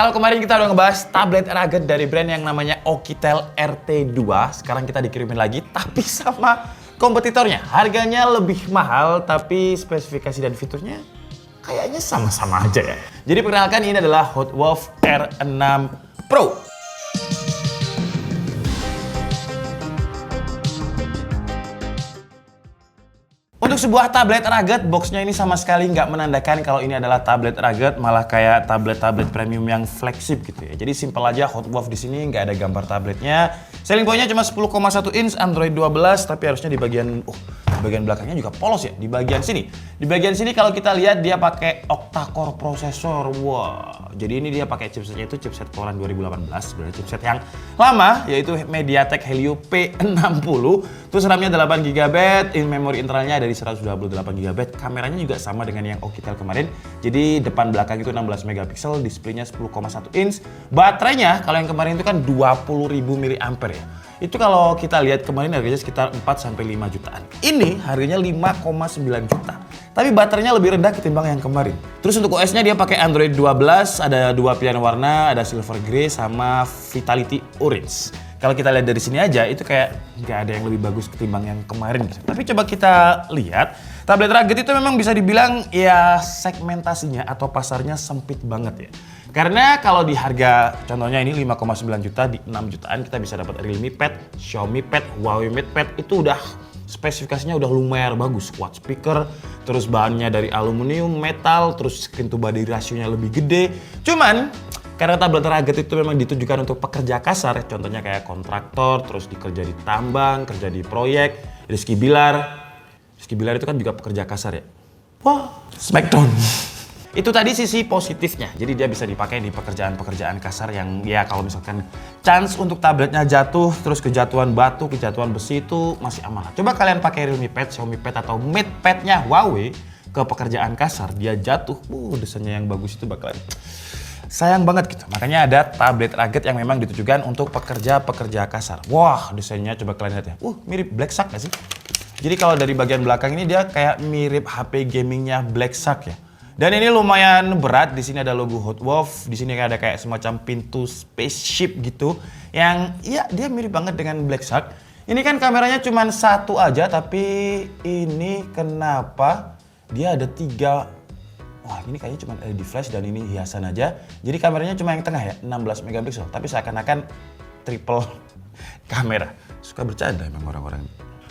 kalau kemarin kita udah ngebahas tablet rugged dari brand yang namanya Oukitel RT2, sekarang kita dikirimin lagi tapi sama kompetitornya. Harganya lebih mahal tapi spesifikasi dan fiturnya kayaknya sama-sama aja ya. Jadi perkenalkan, ini adalah Hotwolf R6 Pro. Untuk sebuah tablet rugged, boxnya ini sama sekali nggak menandakan kalau ini adalah tablet rugged, malah kayak tablet-tablet premium yang flagship gitu ya. Jadi simpel aja, Hotwolf di sini nggak ada gambar tabletnya. Selling point-nya cuma 10,1 inch, Android 12, tapi harusnya di bagian belakangnya juga polos ya, di bagian sini. Di bagian sini kalau kita lihat dia pakai octa-core prosesor. Wah, jadi ini dia pakai chipsetnya itu chipset Kirin 2018, sebenarnya chipset yang lama, yaitu MediaTek Helio P60. Terus RAM-nya 8GB, memori internalnya dari 128GB. Kameranya juga sama dengan yang Oukitel kemarin. Jadi depan belakang itu 16 megapiksel, displaynya 10,1 inch. Baterainya kalau yang kemarin itu kan 20.000 mAh ya. Itu kalau kita lihat kemarin harganya sekitar 4-5 jutaan. Ini harganya 5,9 juta. Tapi baterainya lebih rendah ketimbang yang kemarin. Terus untuk OS-nya dia pakai Android 12, ada dua pilihan warna, ada silver grey sama vitality orange. Kalau kita lihat dari sini aja, itu kayak nggak ada yang lebih bagus ketimbang yang kemarin gitu. Tapi coba kita lihat, tablet rugged itu memang bisa dibilang ya segmentasinya atau pasarnya sempit banget ya. Karena kalau di harga, contohnya ini 5,9 juta, di 6 jutaan kita bisa dapat Realme Pad, Xiaomi Pad, Huawei Mate Pad, itu udah spesifikasinya udah lumayan bagus. Quad speaker, terus bahannya dari aluminium, metal, terus screen to body rasionya lebih gede. Cuman, karena tablet rugged itu memang ditujukan untuk pekerja kasar, contohnya kayak kontraktor, terus dikerja di tambang, kerja di proyek, Rizky Bilar. Rizky Bilar itu kan juga pekerja kasar ya. Wah, Smackdown. Itu tadi sisi positifnya, jadi dia bisa dipakai di pekerjaan-pekerjaan kasar yang ya kalau misalkan chance untuk tabletnya jatuh, terus kejatuhan batu, kejatuhan besi itu masih aman. Coba kalian pakai Realme Pad, Xiaomi Pad atau Mate Pad-nya Huawei ke pekerjaan kasar, dia jatuh, desainnya yang bagus itu bakalan sayang banget gitu. Makanya ada tablet rugged yang memang ditujukan untuk pekerja-pekerja kasar. Wah, desainnya coba kalian lihat ya. Mirip Black Shark gak sih? Jadi kalau dari bagian belakang ini dia kayak mirip HP gamingnya Black Shark ya. Dan ini lumayan berat. Di sini ada logo Hotwolf. Di sini ada kayak semacam pintu spaceship gitu. Yang ya dia mirip banget dengan Black Shark. Ini kan kameranya cuma satu aja, tapi ini kenapa dia ada 3? Wah, ini kayaknya cuma LED flash dan ini hiasan aja. Jadi kameranya cuma yang tengah ya, 16 megapiksel. Tapi seakan-akan triple kamera. Suka bercanda emang orang-orang.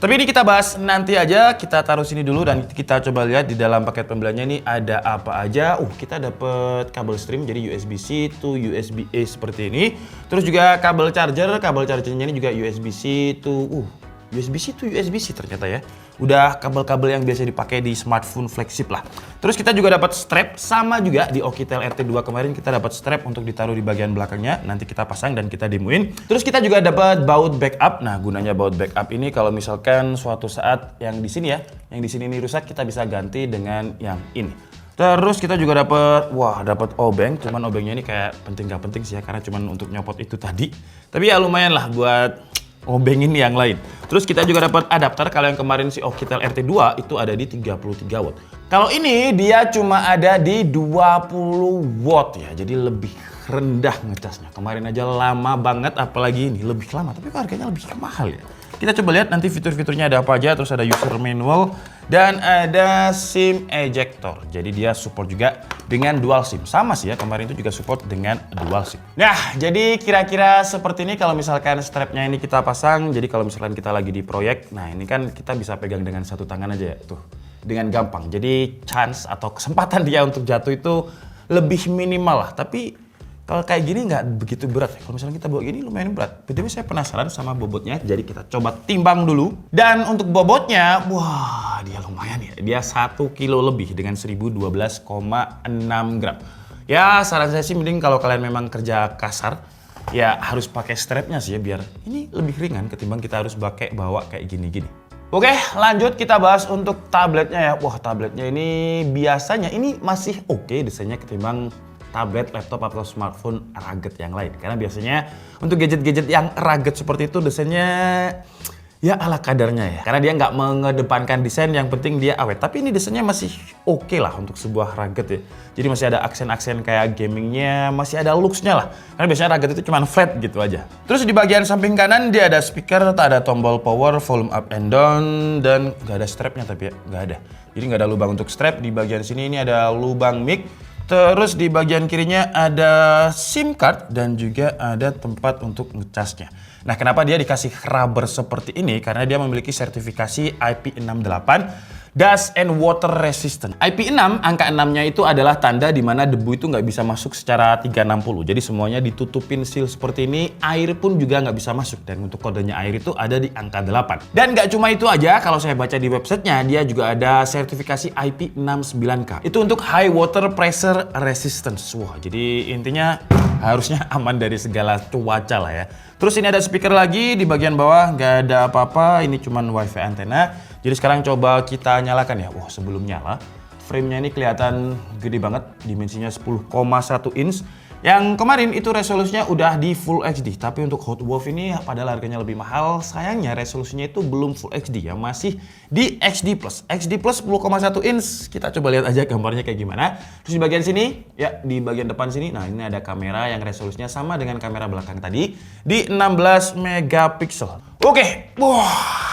Tapi ini kita bahas nanti aja, kita taruh sini dulu dan kita coba lihat di dalam paket pembeliannya ini ada apa aja. Kita dapat kabel stream, jadi USB-C to USB-A seperti ini. Terus juga kabel chargernya ini juga USB-C to USB-C to USB-C ternyata ya. Udah kabel-kabel yang biasa dipakai di smartphone flagship lah. Terus kita juga dapat strap, sama juga di Oukitel RT2 kemarin kita dapat strap untuk ditaruh di bagian belakangnya. Nanti kita pasang dan kita demoin. Terus kita juga dapat baut backup. Nah, gunanya baut backup ini kalau misalkan suatu saat yang di sini ya, yang di sini ini rusak, kita bisa ganti dengan yang ini. Terus kita juga dapat obeng, cuman obengnya ini kayak penting gak penting sih ya, karena cuman untuk nyopot itu tadi. Tapi ya lumayan lah buat obengin yang lain. Terus kita juga dapat adapter. Kalau yang kemarin si Oukitel RT2 itu ada di 33 watt. Kalau ini dia cuma ada di 20 watt ya. Jadi lebih rendah ngecasnya. Kemarin aja lama banget, apalagi ini lebih lama. Tapi harganya lebih mahal ya. Kita coba lihat nanti fitur-fiturnya ada apa aja. Terus ada user manual dan ada SIM ejector. Jadi dia support juga dengan dual SIM. Sama sih ya, kemarin itu juga support dengan dual SIM. Nah, jadi kira-kira seperti ini kalau misalkan strapnya ini kita pasang. Jadi kalau misalkan kita lagi di proyek, nah ini kan kita bisa pegang dengan satu tangan aja ya, tuh. Dengan gampang. Jadi chance atau kesempatan dia untuk jatuh itu lebih minimal lah. Tapi kalau kayak gini nggak begitu berat. Kalau misalnya kita bawa gini lumayan berat. Tapi saya penasaran sama bobotnya. Jadi kita coba timbang dulu. Dan untuk bobotnya, wah dia lumayan ya. Dia 1 kilo lebih dengan 1012,6 gram. Ya saran saya sih mending kalau kalian memang kerja kasar, ya harus pakai strapnya sih ya, biar ini lebih ringan ketimbang kita harus bawa kayak gini-gini. Oke, lanjut kita bahas untuk tabletnya ya. Wah, tabletnya ini biasanya ini masih oke desainnya ketimbang tablet, laptop, atau smartphone rugged yang lain. Karena biasanya untuk gadget-gadget yang rugged seperti itu desainnya ya ala kadarnya ya. Karena dia nggak mengedepankan desain, yang penting dia awet. Tapi ini desainnya masih oke lah untuk sebuah rugged ya. Jadi masih ada aksen-aksen kayak gamingnya, masih ada looks-nya lah. Karena biasanya rugged itu cuma flat gitu aja. Terus di bagian samping kanan dia ada speaker, tak ada tombol power, volume up and down, dan nggak ada strapnya tapi ya, nggak ada. Jadi nggak ada lubang untuk strap. Di bagian sini ini ada lubang mic. Terus di bagian kirinya ada SIM card dan juga ada tempat untuk ngecasnya. Nah, kenapa dia dikasih rubber seperti ini? Karena dia memiliki sertifikasi IP68 Dust and Water Resistant. IP6, angka 6-nya itu adalah tanda di mana debu itu nggak bisa masuk secara 360. Jadi semuanya ditutupin seal seperti ini, air pun juga nggak bisa masuk. Dan untuk kodenya air itu ada di angka 8. Dan nggak cuma itu aja, kalau saya baca di websitenya, dia juga ada sertifikasi IP69K. Itu untuk High Water Pressure Resistance. Wah, jadi intinya harusnya aman dari segala cuaca lah ya. Terus ini ada speaker lagi, di bagian bawah nggak ada apa-apa, ini cuman wifi antena. Jadi sekarang coba kita nyalakan ya. Wah, sebelum nyala, frame-nya ini kelihatan gede banget, dimensinya 10,1 inch. Yang kemarin itu resolusinya udah di Full HD, tapi untuk Hot Wolf ini padahal harganya lebih mahal, sayangnya resolusinya itu belum Full HD ya, masih di HD+. HD+ 10,1 inch, kita coba lihat aja gambarnya kayak gimana. Terus di bagian sini, ya di bagian depan sini, nah ini ada kamera yang resolusinya sama dengan kamera belakang tadi, di 16 megapiksel. Oke, wah.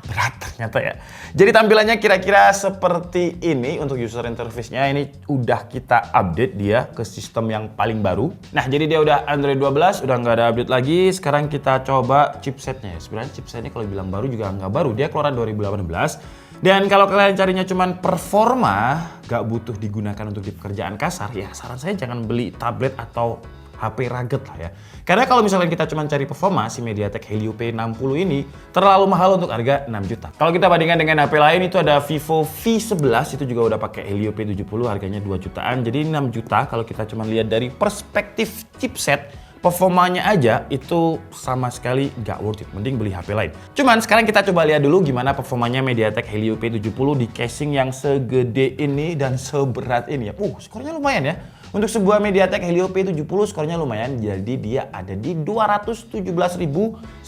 Berat ternyata ya. Jadi tampilannya kira-kira seperti ini untuk user interface-nya. Ini udah kita update dia ke sistem yang paling baru. Nah, jadi dia udah Android 12, udah nggak ada update lagi. Sekarang kita coba chipsetnya ya. Sebenarnya chipsetnya kalau bilang baru juga nggak baru. Dia keluaran 2018. Dan kalau kalian carinya cuman performa, nggak butuh digunakan untuk di pekerjaan kasar, ya saran saya jangan beli tablet atau HP rugged lah ya. Karena kalau misalnya kita cuma cari performa, si MediaTek Helio P60 ini terlalu mahal untuk harga 6 juta. Kalau kita bandingkan dengan HP lain, itu ada Vivo V11, itu juga udah pakai Helio P70, harganya 2 jutaan. Jadi 6 juta kalau kita cuma lihat dari perspektif chipset, performanya aja itu sama sekali nggak worth it. Mending beli HP lain. Cuman sekarang kita coba lihat dulu gimana performanya MediaTek Helio P70 di casing yang segede ini dan seberat ini ya. Skornya lumayan ya. Untuk sebuah MediaTek Helio P70 skornya lumayan, jadi dia ada di 217.176.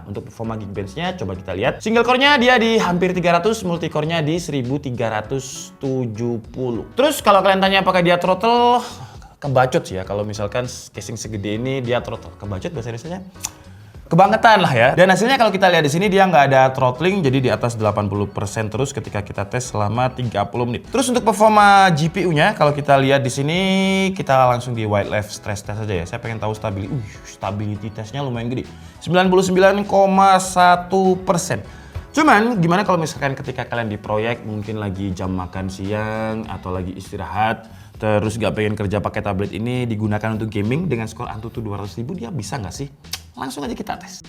Untuk performa Geekbench-nya coba kita lihat. Single core-nya dia di hampir 300, multi core-nya di 1370. Terus kalau kalian tanya apakah dia throttle, kebacut sih ya. Kalau misalkan casing segede ini dia throttle, kebacut bahasa Indonesia-nya kebangetan lah ya. Dan hasilnya kalau kita lihat di sini dia nggak ada throttling, jadi di atas 80% terus ketika kita tes selama 30 menit. Terus untuk performa GPU-nya kalau kita lihat di sini, kita langsung di wildlife stress test aja ya. Saya pengen tahu stability testnya lumayan gede, 99,1%. Cuman gimana kalau misalkan ketika kalian di proyek, mungkin lagi jam makan siang atau lagi istirahat, terus gak pengen kerja pakai tablet ini, digunakan untuk gaming dengan skor Antutu 200.000, dia bisa nggak sih? Langsung aja kita tes.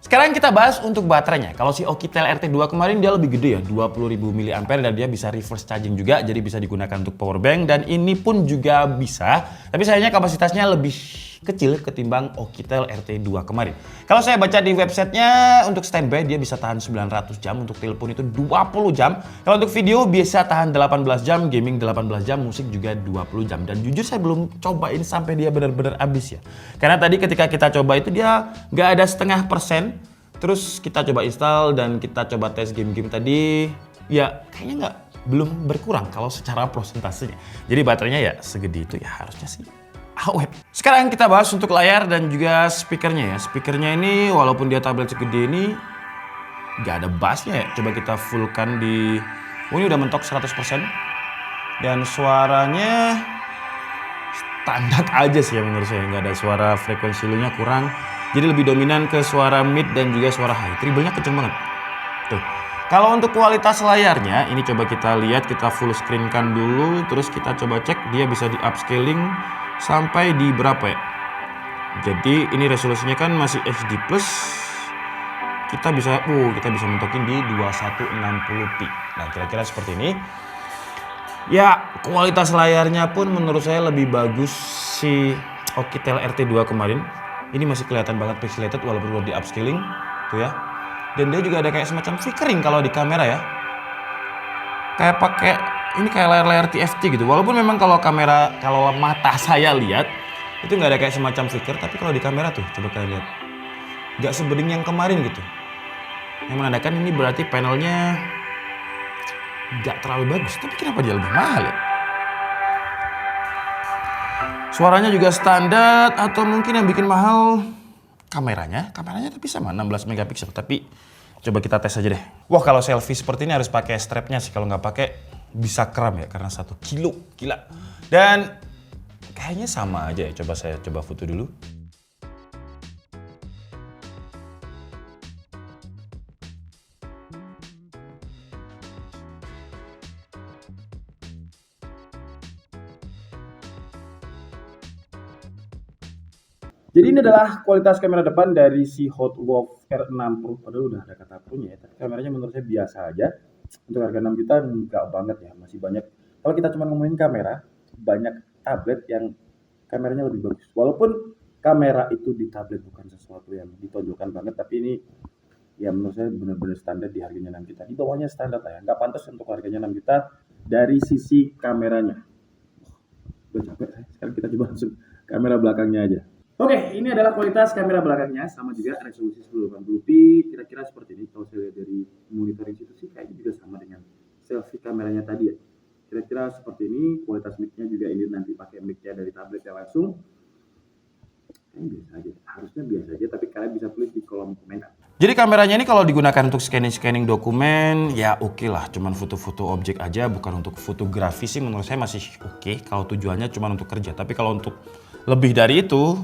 Sekarang kita bahas untuk baterainya. Kalau si Oukitel RT2 kemarin dia lebih gede ya, 20.000 mAh, dan dia bisa reverse charging juga, jadi bisa digunakan untuk power bank, dan ini pun juga bisa. Tapi sayangnya kapasitasnya lebih kecil ketimbang Oukitel RT2 kemarin. Kalau saya baca di websitenya, untuk standby dia bisa tahan 900 jam, untuk telepon itu 20 jam. Kalau untuk video bisa tahan 18 jam, gaming 18 jam, musik juga 20 jam. Dan jujur saya belum cobain sampai dia benar-benar habis ya. Karena tadi ketika kita coba itu dia nggak ada setengah persen. Terus kita coba install dan kita coba tes game-game tadi, ya kayaknya belum berkurang kalau secara prosentasenya. Jadi baterainya ya segede itu ya, harusnya sih awet. Sekarang kita bahas untuk layar dan juga speakernya ya. Speakernya ini walaupun dia tablet segede ini, nggak ada bassnya ya. Coba kita fullkan di, oh ini udah mentok 100%. Dan suaranya standar aja sih ya menurut saya, nggak ada suara frekuensi low-nya kurang. Jadi lebih dominan ke suara mid dan juga suara high. Treble-nya kenceng banget. Tuh. Kalau untuk kualitas layarnya, ini coba kita lihat, kita full screen-kan dulu, terus kita coba cek dia bisa di upscaling sampai di berapa ya. Jadi ini resolusinya kan masih HD+. Kita bisa mentokin di 2160p. Nah, kira-kira seperti ini. Ya, kualitas layarnya pun menurut saya lebih bagus si Oukitel RT2 kemarin. Ini masih kelihatan banget pixelated walaupun udah di upscaling, tuh ya. Dan dia juga ada kayak semacam flickering kalau di kamera ya. Kayak pakai ini kayak layar-layar TFT gitu. Walaupun memang kalau mata saya lihat itu nggak ada kayak semacam flicker, tapi kalau di kamera tuh coba kalian lihat. Nggak sebening yang kemarin gitu. Yang menandakan ini berarti panelnya nggak terlalu bagus, tapi kenapa dia lebih mahal ya? Suaranya juga standar, atau mungkin yang bikin mahal kameranya tapi sama 16 megapiksel. Tapi coba kita tes aja deh. Wah, kalau selfie seperti ini harus pakai strapnya sih, kalau nggak pakai bisa kram ya karena 1 kilo, gila. Dan kayaknya sama aja ya, saya coba foto dulu. Jadi ini adalah kualitas kamera depan dari si Hotwolf R6 Pro. Padahal udah ada kata Pro-nya ya, tapi kameranya menurut saya biasa aja. Untuk harga 6 juta enggak banget ya, masih banyak. Kalau kita cuma ngomongin kamera, banyak tablet yang kameranya lebih bagus. Walaupun kamera itu di tablet bukan sesuatu yang ditonjolkan banget, tapi ini ya menurut saya benar-benar standar di harganya 6 juta. Di bawahnya standar lah ya, nggak pantas untuk harganya 6 juta dari sisi kameranya. Udah capek saya, sekarang kita coba langsung kamera belakangnya aja. Oke, ini adalah kualitas kamera belakangnya, sama juga resolusi 1080p, kira-kira seperti ini. Kalau saya lihat dari monitoring situ sih kayaknya juga sama dengan selfie kameranya tadi ya. Kira-kira seperti ini, kualitas mic-nya juga ini nanti pakai mic-nya dari tabletnya langsung. Kayaknya biasa aja, harusnya biasa aja, tapi kalian bisa tulis di kolom komentar. Jadi kameranya ini kalau digunakan untuk scanning dokumen, ya oke lah, cuman foto-foto objek aja, bukan untuk fotografi sih menurut saya masih oke. Kalau tujuannya cuma untuk kerja, tapi kalau untuk lebih dari itu,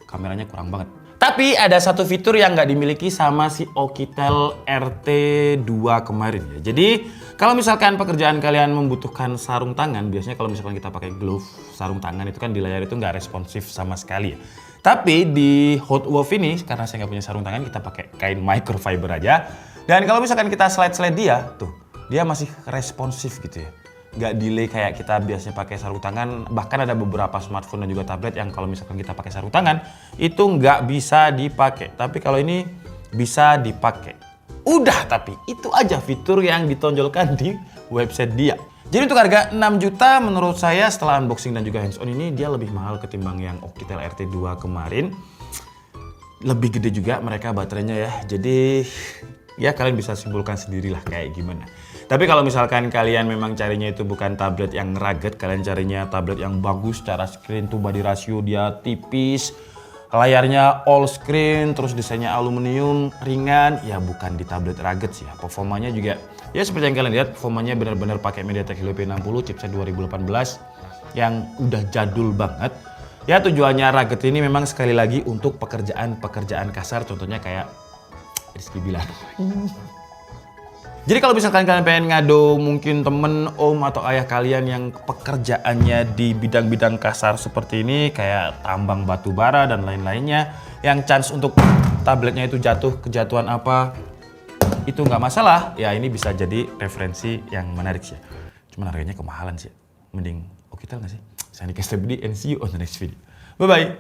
kameranya kurang banget. Tapi ada satu fitur yang nggak dimiliki sama si Oukitel RT2 kemarin ya. Jadi kalau misalkan pekerjaan kalian membutuhkan sarung tangan, biasanya kalau misalkan kita pakai glove sarung tangan itu kan di layar itu nggak responsif sama sekali ya. Tapi di Hotwolf ini, karena saya nggak punya sarung tangan, kita pakai kain microfiber aja. Dan kalau misalkan kita slide dia, tuh dia masih responsif gitu ya. Nggak delay kayak kita biasanya pakai sarung tangan. Bahkan ada beberapa smartphone dan juga tablet yang kalau misalkan kita pakai sarung tangan itu nggak bisa dipakai. Tapi kalau ini bisa dipakai. Udah, tapi itu aja fitur yang ditonjolkan di website dia. Jadi untuk harga 6 juta menurut saya setelah unboxing dan juga hands on ini dia lebih mahal ketimbang yang Oukitel RT2 kemarin. Lebih gede juga mereka baterainya ya. Jadi ya kalian bisa simpulkan sendirilah kayak gimana. Tapi kalau misalkan kalian memang carinya itu bukan tablet yang rugged, kalian carinya tablet yang bagus, secara screen to body ratio dia tipis, layarnya all screen, terus desainnya aluminium, ringan, ya bukan di tablet rugged sih ya. Performanya juga, ya seperti yang kalian lihat, performanya benar-benar pakai MediaTek Helio P60, chipset 2018 yang udah jadul banget. Ya tujuannya rugged ini memang sekali lagi untuk pekerjaan-pekerjaan kasar, contohnya kayak Rizky Bilar. Jadi kalau misalkan kalian pengen ngado mungkin temen, om atau ayah kalian yang pekerjaannya di bidang-bidang kasar seperti ini, kayak tambang batu bara dan lain-lainnya, yang chance untuk tabletnya itu jatuh, kejatuhan apa, itu nggak masalah. Ya ini bisa jadi referensi yang menarik sih. Cuman harganya kemahalan sih. Mending Oukitel nggak sih? Saya Nikes Tebedi and see you on the next video. Bye-bye.